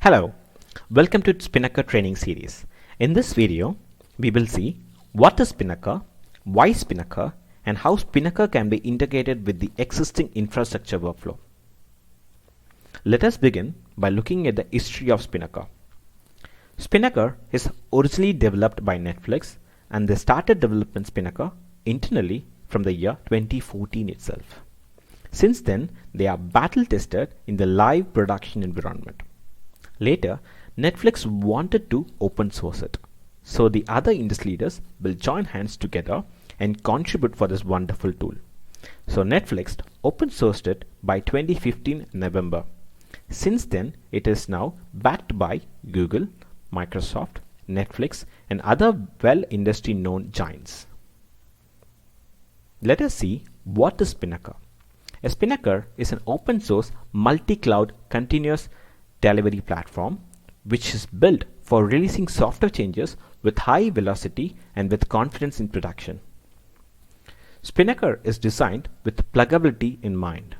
Hello, welcome to Spinnaker training series. In this video, we will see what is Spinnaker, why Spinnaker, and how Spinnaker can be integrated with the existing infrastructure workflow. Let us begin by looking at the history of Spinnaker. Spinnaker is originally developed by Netflix, and they started developing Spinnaker internally from the year 2014 itself. Since then, they are battle tested in the live production environment. Later, Netflix wanted to open source it, so the other industry leaders will join hands together and contribute for this wonderful tool. So Netflix open sourced it by 2015 November. Since then, it is now backed by Google, Microsoft, Netflix, and other well-industry known giants. Let us see what is Spinnaker. A Spinnaker is an open source multi-cloud continuous delivery platform which is built for releasing software changes with high velocity and with confidence in production. Spinnaker is designed with pluggability in mind.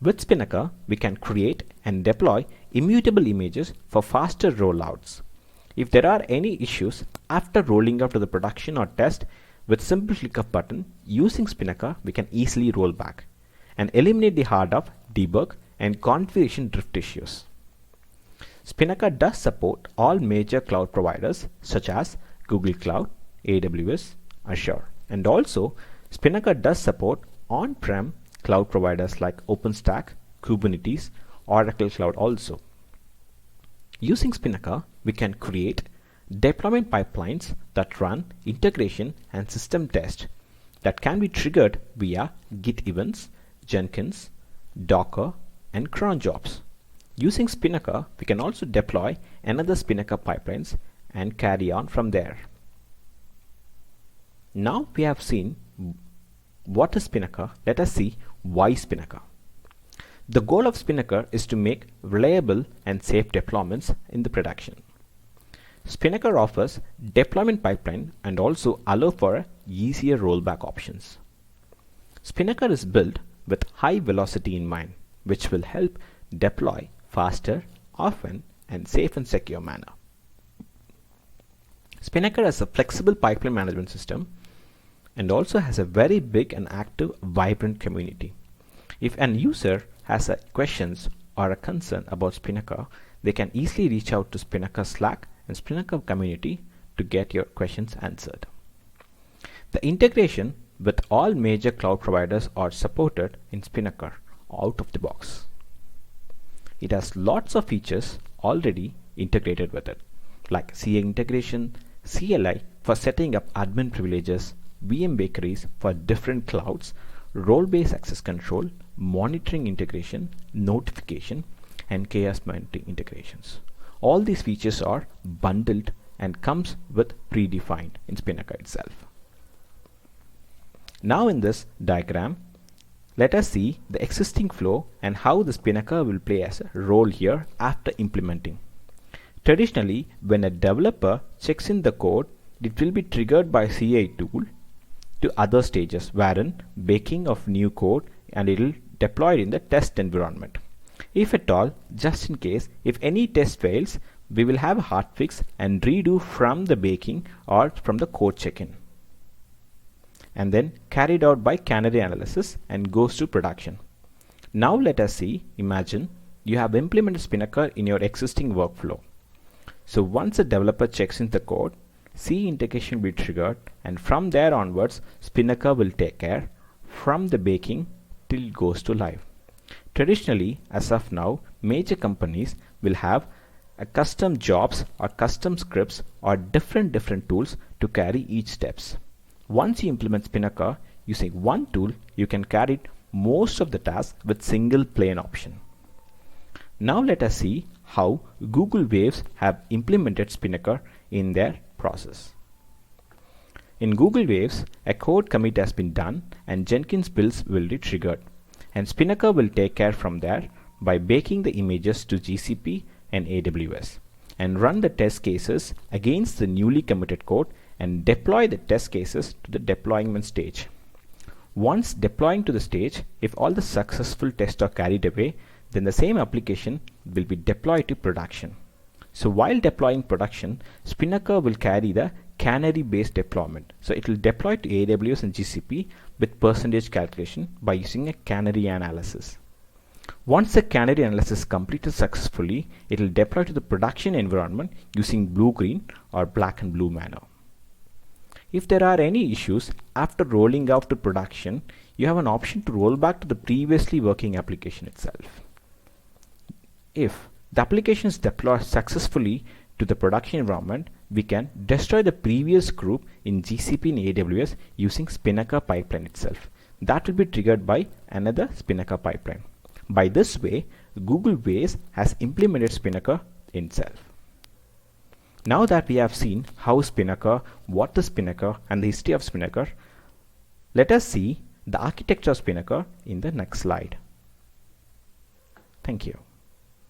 With Spinnaker, we can create and deploy immutable images for faster rollouts. If there are any issues after rolling out to the production or test, with simple click of button using Spinnaker, we can easily roll back and eliminate the hard of debug and configuration drift issues. Spinnaker does support all major cloud providers such as Google Cloud, AWS, Azure, and also Spinnaker does support on-prem cloud providers like OpenStack, Kubernetes, Oracle Cloud also. Using Spinnaker, we can create deployment pipelines that run integration and system test that can be triggered via Git events, Jenkins, Docker, and cron jobs. Using Spinnaker, we can also deploy another Spinnaker pipelines and carry on from there. Now we have seen what is Spinnaker, let us see why Spinnaker. The goal of Spinnaker is to make reliable and safe deployments in the production. Spinnaker offers deployment pipeline and also allow for easier rollback options. Spinnaker is built with high velocity in mind, which will help deploy faster, often, and safe and secure manner. Spinnaker has a flexible pipeline management system and also has a very big and active, vibrant community. If an user has questions or a concern about Spinnaker, they can easily reach out to Spinnaker Slack and Spinnaker community to get your questions answered. The integration with all major cloud providers are supported in Spinnaker out of the box. It has lots of features already integrated with it, like CA integration, CLI for setting up admin privileges, VM bakeries for different clouds, role-based access control, monitoring integration, notification, and chaos monitoring integrations. All these features are bundled and comes with predefined in Spinnaker itself. Now in this diagram, let us see the existing flow and how the Spinnaker will play as a role here after implementing. Traditionally, when a developer checks in the code, it will be triggered by CI tool to other stages wherein baking of new code and it will deploy it in the test environment. If at all, just in case, if any test fails, we will have a hotfix and redo from the baking or from the code check-in, and then carried out by canary analysis and goes to production. Now let us see, imagine you have implemented Spinnaker in your existing workflow. So once a developer checks in the code, C integration will be triggered, and from there onwards, Spinnaker will take care from the baking till it goes to live. Traditionally, as of now, major companies will have a custom jobs or custom scripts or different tools to carry each steps. Once you implement Spinnaker using one tool, you can carry most of the tasks with single plain option. Now let us see how Google Waves have implemented Spinnaker in their process. In Google Waves, a code commit has been done and Jenkins builds will be triggered, and Spinnaker will take care from there by baking the images to GCP and AWS and run the test cases against the newly committed code and deploy the test cases to the deployment stage. Once deploying to the stage, if all the successful tests are carried away, then the same application will be deployed to production. So while deploying production, Spinnaker will carry the canary based deployment. So it will deploy to AWS and GCP with percentage calculation by using a canary analysis. Once the canary analysis is completed successfully, it will deploy to the production environment using blue-green or black and blue manner. If there are any issues after rolling out to production, you have an option to roll back to the previously working application itself. If the application is deployed successfully to the production environment, we can destroy the previous group in GCP and AWS using Spinnaker pipeline itself. That will be triggered by another Spinnaker pipeline. By this way, Google Waze has implemented Spinnaker itself. Now that we have seen how Spinnaker, what is Spinnaker, and the history of Spinnaker, let us see the architecture of Spinnaker in the next slide. Thank you.